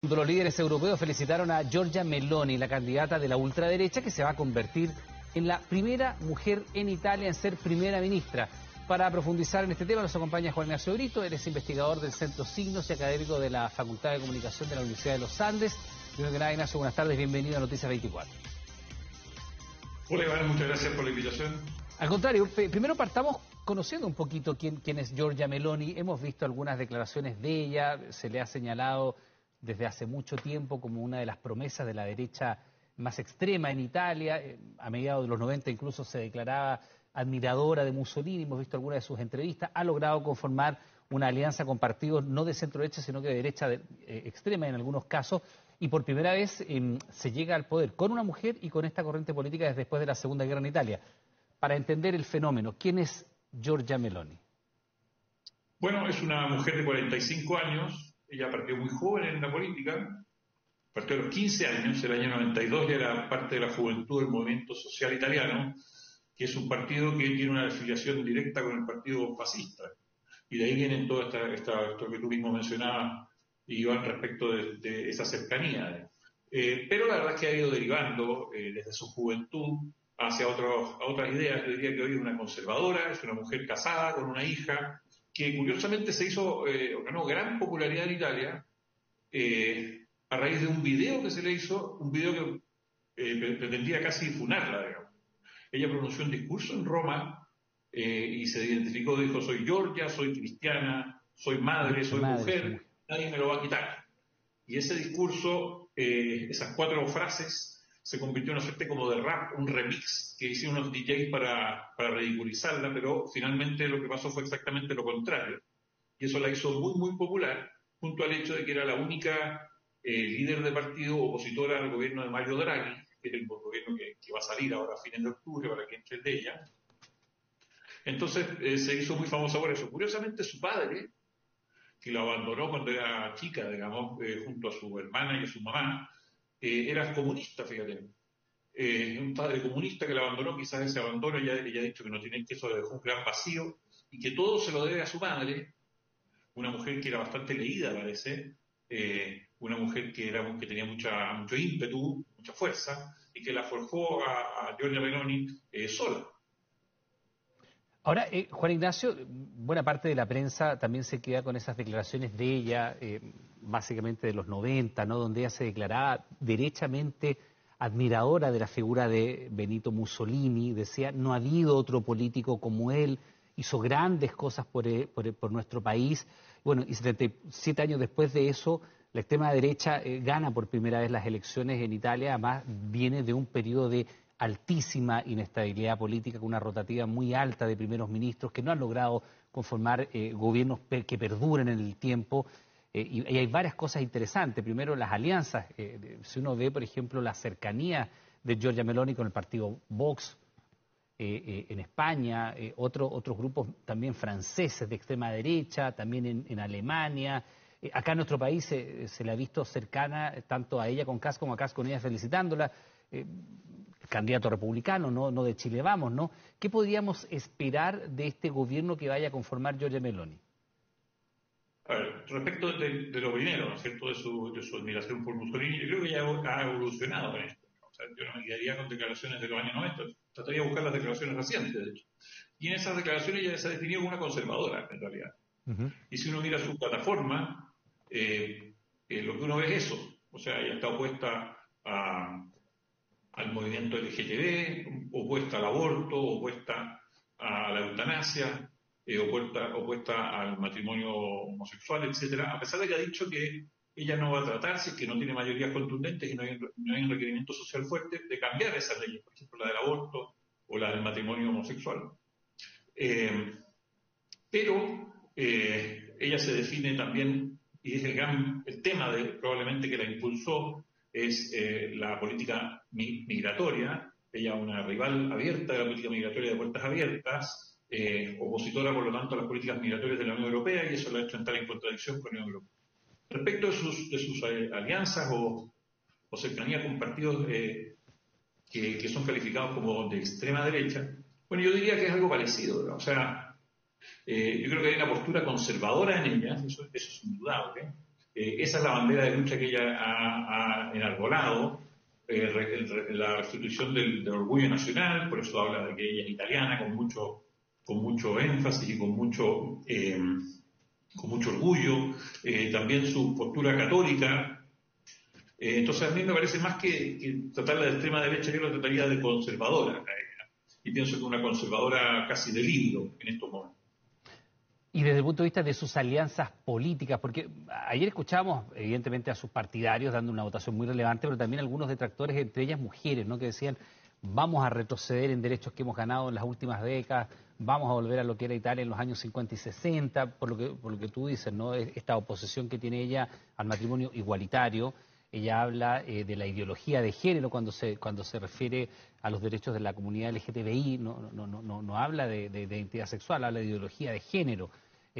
Los líderes europeos felicitaron a Giorgia Meloni, la candidata de la ultraderecha, que se va a convertir en la primera mujer en Italia en ser primera ministra. Para profundizar en este tema nos acompaña Juan Ignacio Brito, él es investigador del Centro Signos y académico de la Facultad de Comunicación de la Universidad de los Andes. Primero que nada, Ignacio, buenas tardes, bienvenido a Noticias 24. Hola Iván, muchas gracias por la invitación. Al contrario, primero partamos conociendo un poquito quién es Giorgia Meloni. Hemos visto algunas declaraciones de ella, se le ha señalado desde hace mucho tiempo como una de las promesas de la derecha más extrema en Italia. A mediados de los 90 incluso se declaraba admiradora de Mussolini, hemos visto algunas de sus entrevistas. Ha logrado conformar una alianza con partidos no de centro derecha, sino que de derecha extrema en algunos casos, y por primera vez se llega al poder con una mujer y con esta corriente política desde después de la Segunda Guerra en Italia. Para entender el fenómeno, ¿quién es Giorgia Meloni? Bueno, es una mujer de 45 años, ella partió muy joven en la política, partió a los 15 años, el año 92 ya era parte de la juventud del movimiento social italiano, que es un partido que tiene una afiliación directa con el partido fascista. Y de ahí vienen todo esto que tú mismo mencionabas, Iván, respecto de esa cercanía. Pero la verdad es que ha ido derivando desde su juventud hacia otras ideas. Yo diría que hoy es una conservadora, es una mujer casada con una hija, que curiosamente ganó gran popularidad en Italia a raíz de un video que se le hizo, un video que pretendía casi funarla, digamos. Ella pronunció un discurso en Roma y se identificó, dijo: soy Giorgia, soy cristiana, soy madre, soy mujer, nadie me lo va a quitar. Y ese discurso, esas 4 frases, se convirtió en una suerte como de rap, un remix que hicieron unos DJs para ridiculizarla, pero finalmente lo que pasó fue exactamente lo contrario. Y eso la hizo muy, muy popular, junto al hecho de que era la única líder de partido opositora al gobierno de Mario Draghi, que es el gobierno que va a salir ahora a fines de octubre para que entre el de ella. Entonces se hizo muy famosa por eso. Curiosamente, su padre, que lo abandonó cuando era chica, digamos, junto a su hermana y a su mamá, era comunista, fíjate. Un padre comunista que la abandonó, quizás ese abandono, ella ha dicho que no tiene, que eso le dejó un gran vacío, y que todo se lo debe a su madre, una mujer que era bastante leída, parece, una mujer que tenía mucho ímpetu, mucha fuerza, y que la forjó a Giorgia Meloni sola. Ahora, Juan Ignacio, buena parte de la prensa también se queda con esas declaraciones de ella, básicamente de los 90, ¿no? Donde ella se declaraba derechamente admiradora de la figura de Benito Mussolini, decía: no ha habido otro político como él, hizo grandes cosas por nuestro país. Bueno, y 77 años después de eso, la extrema derecha gana por primera vez las elecciones en Italia. Además viene de un periodo de altísima inestabilidad política, con una rotativa muy alta de primeros ministros que no han logrado conformar gobiernos que perduren en el tiempo. Y hay varias cosas interesantes. Primero, las alianzas. Si uno ve, por ejemplo, la cercanía de Giorgia Meloni con el partido Vox en España, otros grupos también franceses de extrema derecha, también en Alemania. Acá en nuestro país se le ha visto cercana tanto a ella con Kast como a Kast con ella, felicitándola. Candidato republicano, no de Chile Vamos, ¿no? ¿Qué podríamos esperar de este gobierno que vaya a conformar Giorgia Meloni? A ver, respecto de lo primero, ¿no es cierto?, de su admiración por Mussolini, yo creo que ya ha evolucionado en esto. O sea, yo no me quedaría con declaraciones de los años 90, trataría de buscar las declaraciones recientes, de hecho. Y en esas declaraciones ella se ha definido como una conservadora, en realidad. Y si uno mira su plataforma, lo que uno ve es eso. O sea, ella está opuesta al movimiento LGTB, opuesta al aborto, opuesta a la eutanasia, opuesta al matrimonio homosexual, etcétera, a pesar de que ha dicho que ella no va a tratarse, que no tiene mayorías contundentes y no hay un requerimiento social fuerte de cambiar esas leyes, por ejemplo la del aborto o la del matrimonio homosexual. Pero ella se define también, y es el tema probablemente que la impulsó, es la política migratoria. Ella es una rival abierta de la política migratoria de puertas abiertas, opositora por lo tanto a las políticas migratorias de la Unión Europea, y eso la ha hecho entrar en contradicción con la Unión Europea. Respecto de sus alianzas o cercanía con partidos que son calificados como de extrema derecha, bueno, yo diría que es algo parecido, ¿no? O sea, yo creo que hay una postura conservadora en ella, eso es indudable, Esa es la bandera de lucha que ella ha enarbolado, la restitución del orgullo nacional, por eso habla de que ella es italiana con mucho énfasis y con mucho orgullo, también su postura católica. Entonces a mí me parece más que tratarla de extrema derecha, yo la trataría de conservadora, y pienso que una conservadora casi de libro en estos momentos. Y desde el punto de vista de sus alianzas políticas, porque ayer escuchábamos evidentemente a sus partidarios dando una votación muy relevante, pero también algunos detractores, entre ellas mujeres, ¿no?, que decían vamos a retroceder en derechos que hemos ganado en las últimas décadas, vamos a volver a lo que era Italia en los años 50 y 60, por lo que tú dices, ¿no?, esta oposición que tiene ella al matrimonio igualitario. Ella habla de la ideología de género cuando se refiere a los derechos de la comunidad LGTBI, no habla de identidad sexual, habla de ideología de género,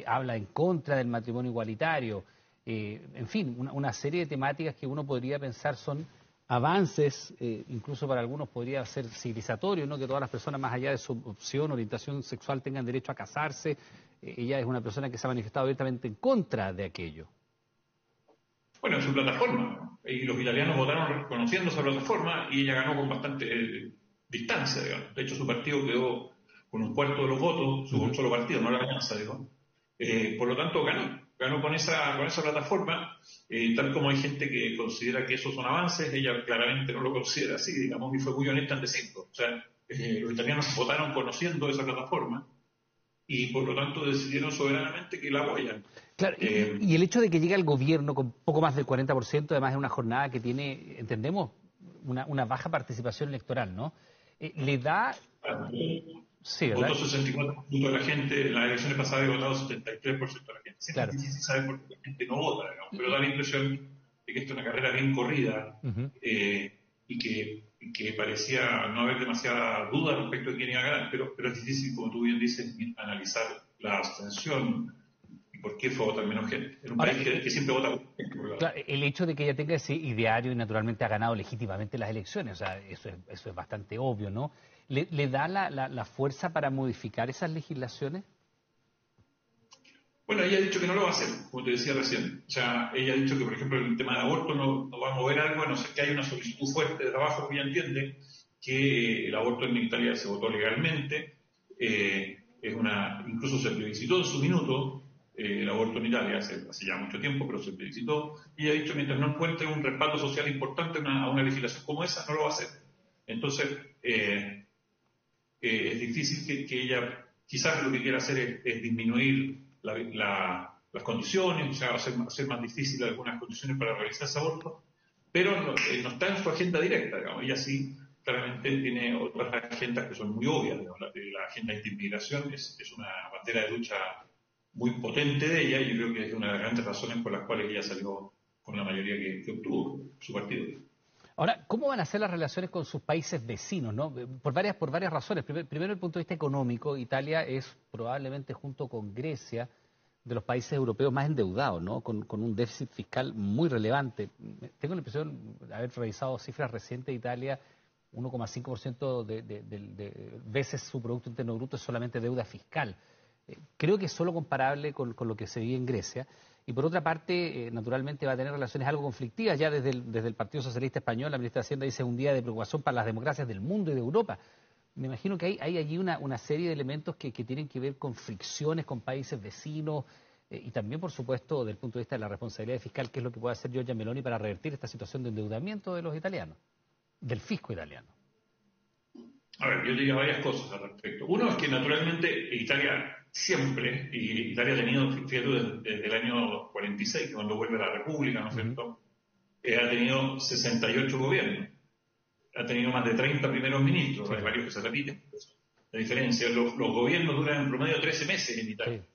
habla en contra del matrimonio igualitario, en fin, una serie de temáticas que uno podría pensar son avances, incluso para algunos podría ser civilizatorio, ¿no?, que todas las personas más allá de su opción, orientación sexual tengan derecho a casarse. Ella es una persona que se ha manifestado abiertamente en contra de aquello. Bueno, en su plataforma, ¿no? Y los italianos votaron reconociendo esa plataforma y ella ganó con bastante distancia, digamos. De hecho, su partido quedó con un cuarto de los votos, su solo partido, no la alianza, digo. Por lo tanto, ganó con esa plataforma, tal como hay gente que considera que esos son avances, ella claramente no lo considera así, digamos, y fue muy honesta en decirlo. O sea, los italianos votaron conociendo esa plataforma y por lo tanto decidieron soberanamente que la apoyan. Claro, y el hecho de que llegue al gobierno con poco más del 40%, además en una jornada que tiene, entendemos, una baja participación electoral, ¿no? Le da... Sí, ¿verdad? Votó 64% de la gente, en las elecciones pasadas había votado 73% de la gente. Siempre Claro. es difícil saber por qué la gente no vota, digamos, pero da la impresión de que esto es una carrera bien corrida y que parecía no haber demasiada duda respecto de quién iba a ganar, pero es difícil, como tú bien dices, analizar la abstención y por qué fue a votar menos gente. En un país que siempre vota por gente. Claro, el hecho de que ella tenga ese ideario y naturalmente ha ganado legítimamente las elecciones, o sea, eso es bastante obvio, ¿no? ¿Le da la fuerza para modificar esas legislaciones? Bueno, ella ha dicho que no lo va a hacer, como te decía recién. O sea, ella ha dicho que, por ejemplo, el tema de aborto no va a mover algo, a no ser que haya una solicitud fuerte de trabajo, que ella entiende que el aborto en Italia se votó legalmente, incluso se plebiscitó en su minuto, el aborto en Italia hace ya mucho tiempo, pero se plebiscitó, y ella ha dicho que mientras no encuentre un respaldo social importante a una legislación como esa, no lo va a hacer. Entonces, es difícil que ella, quizás lo que quiera hacer es disminuir las condiciones, o sea, hacer más difícil algunas condiciones para realizar ese aborto, pero no está en su agenda directa, digamos. Ella sí claramente tiene otras agendas que son muy obvias, digamos. La agenda de inmigración es una bandera de lucha muy potente de ella, y yo creo que es una de las grandes razones por las cuales ella salió con la mayoría que obtuvo su partido. Ahora, ¿cómo van a ser las relaciones con sus países vecinos, ¿no? Por varias razones. Primero, desde el punto de vista económico, Italia es probablemente, junto con Grecia, de los países europeos más endeudados, ¿no? Con un déficit fiscal muy relevante. Tengo la impresión de haber revisado cifras recientes de Italia, 1,5% de veces su Producto Interno Bruto es solamente deuda fiscal. Creo que es solo comparable con lo que se vive en Grecia. Y por otra parte, naturalmente va a tener relaciones algo conflictivas. Ya desde el Partido Socialista Español, la ministra de Hacienda dice un día de preocupación para las democracias del mundo y de Europa. Me imagino que hay allí una serie de elementos que tienen que ver con fricciones con países vecinos y también, por supuesto, desde el punto de vista de la responsabilidad fiscal, que es lo que puede hacer Giorgia Meloni para revertir esta situación de endeudamiento de los italianos, del fisco italiano. A ver, yo diría varias cosas al respecto. Uno es que naturalmente Italia siempre, y Italia ha tenido, fíjate, desde el año 46, que cuando vuelve a la República, ¿no es cierto?, ha tenido 68 gobiernos, ha tenido más de 30 primeros ministros, hay varios que se repiten. La diferencia, los gobiernos duran en promedio 13 meses en Italia. Sí.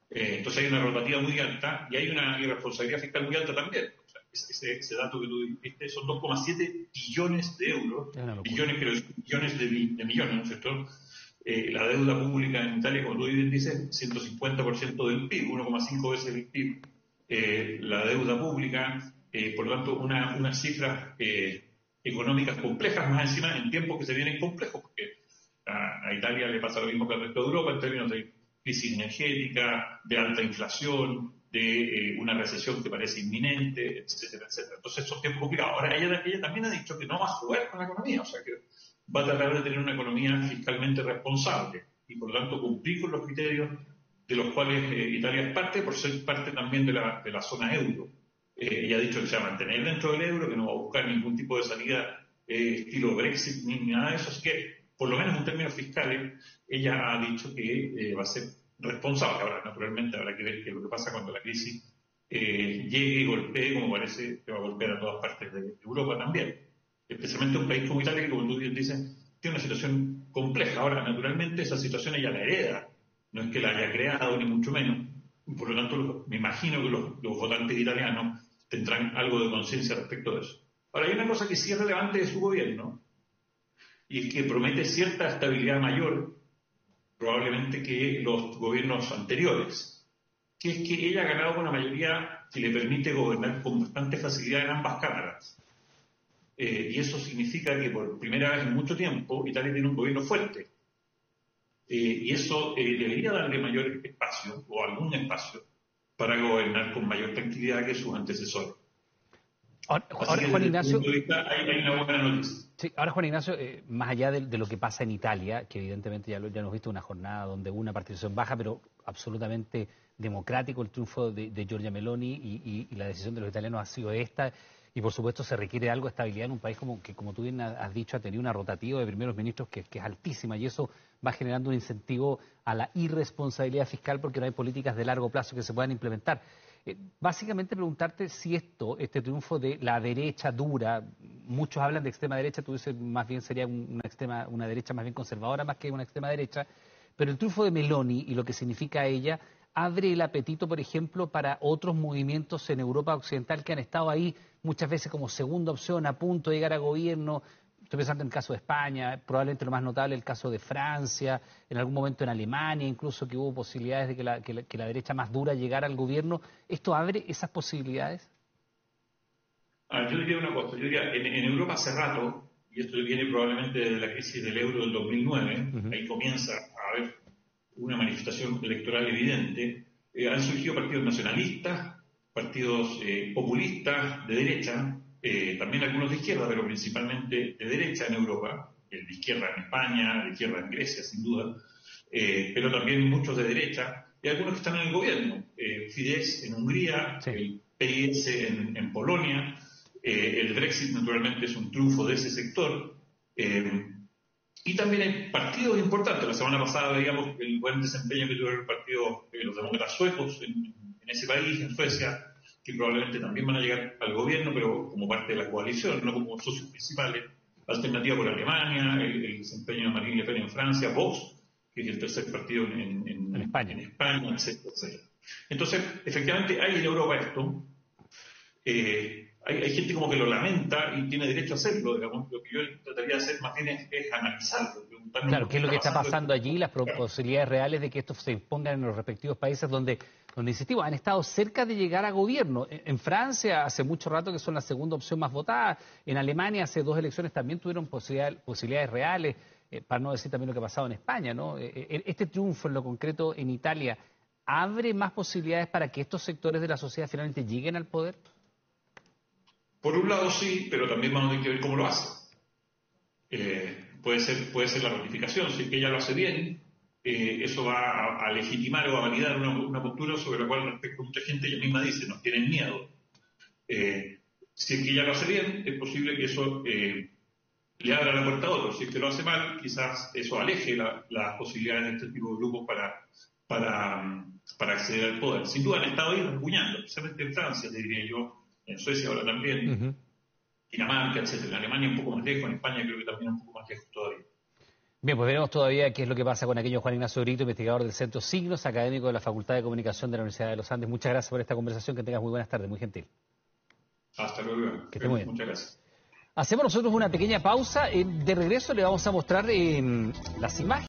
Entonces hay una rotativa muy alta y hay una irresponsabilidad fiscal muy alta también. O sea, ese dato que tú dijiste son 2,7 billones de euros, billones de millones, ¿no es cierto? La deuda pública en Italia, como tú bien dices, 150% del PIB, 1,5 veces el PIB. La deuda pública, por lo tanto, unas cifras económicas complejas, más encima en tiempos que se vienen complejos, porque a Italia le pasa lo mismo que al resto de Europa en términos de crisis energética, de alta inflación, de una recesión que parece inminente, etcétera, etcétera. Entonces, eso es tiempo complicado. Ahora, ella también ha dicho que no va a jugar con la economía, o sea, que va a tratar de tener una economía fiscalmente responsable y, por lo tanto, cumplir con los criterios de los cuales Italia es parte, por ser parte también de la zona euro. Ella ha dicho que se va a mantener dentro del euro, que no va a buscar ningún tipo de salida estilo Brexit ni nada de eso, así que, por lo menos en términos fiscales, ella ha dicho que va a ser responsable. Ahora, naturalmente, habrá que ver qué es lo que pasa cuando la crisis llegue y golpee, como parece que va a golpear a todas partes de Europa también. Especialmente un país como Italia, que, como tú bien dices, tiene una situación compleja. Ahora, naturalmente, esa situación ella la hereda, no es que la haya creado, ni mucho menos. Por lo tanto, me imagino que los votantes italianos tendrán algo de conciencia respecto de eso. Ahora, hay una cosa que sí es relevante de su gobierno, y es que promete cierta estabilidad mayor probablemente que los gobiernos anteriores, que es que ella ha ganado con una mayoría que le permite gobernar con bastante facilidad en ambas cámaras. Y eso significa que por primera vez en mucho tiempo Italia tiene un gobierno fuerte. Y eso debería darle mayor espacio, o algún espacio, para gobernar con mayor tranquilidad que sus antecesores. Ahora, Juan Ignacio, hay una buena noticia. Sí, ahora Juan Ignacio, más allá de lo que pasa en Italia, que evidentemente ya hemos visto una jornada donde hubo una participación baja, pero absolutamente democrático el triunfo de Giorgia Meloni y la decisión de los italianos ha sido esta, y por supuesto se requiere algo de estabilidad en un país que, como tú bien has dicho, ha tenido una rotativa de primeros ministros que es altísima, y eso va generando un incentivo a la irresponsabilidad fiscal porque no hay políticas de largo plazo que se puedan implementar. Básicamente preguntarte si este triunfo de la derecha dura, muchos hablan de extrema derecha, tú dices más bien sería una derecha más bien conservadora más que una extrema derecha, pero el triunfo de Meloni y lo que significa ella abre el apetito, por ejemplo, para otros movimientos en Europa Occidental que han estado ahí muchas veces como segunda opción, a punto de llegar a gobierno. Estoy pensando en el caso de España, probablemente lo más notable el caso de Francia, en algún momento en Alemania, incluso que hubo posibilidades de que la derecha más dura llegara al gobierno. ¿Esto abre esas posibilidades? Yo diría una cosa, yo diría, en Europa hace rato, y esto viene probablemente de la crisis del euro del 2009, ahí comienza a haber una manifestación electoral evidente, han surgido partidos nacionalistas, partidos populistas de derecha, también algunos de izquierda, pero principalmente de derecha en Europa, el de izquierda en España, de izquierda en Grecia, sin duda, pero también muchos de derecha, y algunos que están en el gobierno, Fidesz en Hungría, sí, el PIS en Polonia, el Brexit naturalmente es un triunfo de ese sector, y también hay partidos importantes. La semana pasada veíamos el buen desempeño que tuvieron el partido, los demócratas suecos en ese país, en Suecia, que probablemente también van a llegar al gobierno, pero como parte de la coalición, no como socios principales. Alternativa por Alemania, el desempeño de Marine Le Pen en Francia, Vox, que es el tercer partido en España, etcétera, etcétera. Entonces, efectivamente, hay en Europa esto. Hay gente como que lo lamenta y tiene derecho a hacerlo, digamos. Lo que yo trataría de hacer más bien es analizarlo. Claro, ¿qué es lo que está pasando allí? Las posibilidades reales de que esto se impongan en los respectivos países donde insistimos, han estado cerca de llegar a gobierno. En Francia hace mucho rato que son la segunda opción más votada. En Alemania hace 2 elecciones también tuvieron posibilidades reales, para no decir también lo que ha pasado en España, ¿no? Este triunfo en lo concreto en Italia, ¿abre más posibilidades para que estos sectores de la sociedad finalmente lleguen al poder? Por un lado sí, pero también vamos a tener que ver cómo lo hace. Puede ser la ratificación, si es que ella lo hace bien, eso va a legitimar o a validar una postura sobre la cual respecto a mucha gente ella misma dice, nos tienen miedo. Si es que ella lo hace bien, es posible que eso le abra la puerta a otros. Si es que lo hace mal, quizás eso aleje las posibilidades de este tipo de grupos para acceder al poder. Sin duda han estado ahí repugnando, especialmente en Francia, te diría yo, en Suecia ahora también, Dinamarca, etcétera. En Alemania un poco más lejos, en España creo que también un poco más lejos todavía. Bien, pues veremos todavía qué es lo que pasa con aquello Juan Ignacio Brito, investigador del Centro Signos, académico de la Facultad de Comunicación de la Universidad de los Andes. Muchas gracias por esta conversación, que tengas muy buenas tardes, muy gentil. Hasta luego. Que esté muy bien. Muchas gracias. Hacemos nosotros una pequeña pausa, de regreso le vamos a mostrar las imágenes.